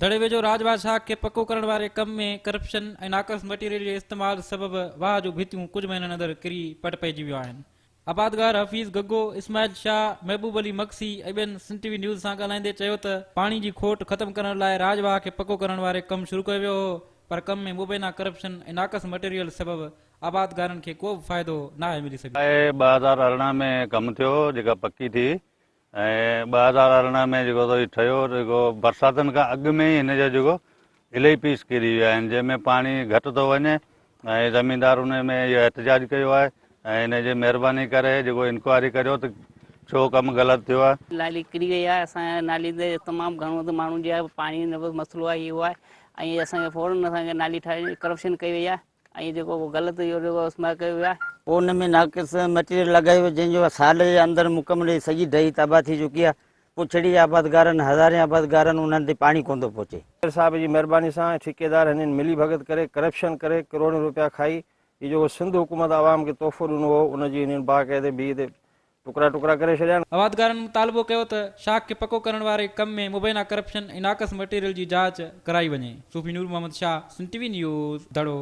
धड़े वेझो राजवा शाख खे पको करण वारे कम में करप्शन ऐं नाक़स मटीरियल जे इस्तेमाल सबबि वाह जो भितियूं कुझु महीननि अंदरि किरी पट पइजी वियूं आहिनि। आबादगार हफ़ीज़ गग्गो, इस्माइल शाह, महबूब अली मक्सी ऐं ॿियनि सिंध टीवी न्यूज़ सां ॻाल्हाईंदे चयो त पाणी जी खोट ख़तमु करण लाइ राजवाह खे पको करण वारे कमु शुरू कयो वियो हो, पर कम में मुबैना करप्शन ऐं नाक़स मटीरियल सबबि आबादगारनि खे को बि फ़ाइदो नाहे मिली सघियो। 2018 में कमु थियो जेका पकी थी ऐं 2018 में जेको तो ठहियो जेको बरसातुनि खां अॻु में ई हिन जो जेको इलाही पीस किरी विया आहिनि, जंहिंमें पाणी घटि थो वञे ऐं ज़मीनदारुनि में इहो एहतजाज कयो आहे ऐं हिन जी महिरबानी करे जेको इंक्वायरी करियो त छो कमु ग़लति थियो आहे। नाली किरी वई आहे, असांजे नाली ते तमामु घणो त माण्हुनि जे पाणी जो मसइलो आहे, इहो आहे ऐं असांखे फ़ौरन असांखे नाली ठाहे करप्शन कई वई आहे ऐं जेको ग़लति इहो जेको इस्तेमालु कयो वियो आहे। पोइ हुन में नाक़िस मटीरियल लॻायो वियो जंहिंजो साल जे अंदरि मुकमल सॼी दही तबाह थी चुकी आहे। पुछड़ी आबादगारनि हज़ारे आबादगारनि उन्हनि ते पाणी कोन थो पहुचे। साहब जी महिरबानी सां ठेकेदार हिननि मिली भगत करे करप्शन करे करोड़ों रुपया खाई इहो जेको सिंध हुकूमत आवाम खे तोहफ़ो ॾिनो हो उनजी हिननि बाक़ाइदे ॿी ते टुकड़ा टुकड़ा करे छॾिया। आबादगारनि मुतालबो कयो त शाख खे पको करण वारे कम में मुबैना करप्शन ऐं नाक़स मटीरियल जी जांच कराई वञे। सूफ़ी नूर मोहम्मद शाह, सिंध टीवी न्यूज़, धड़ो।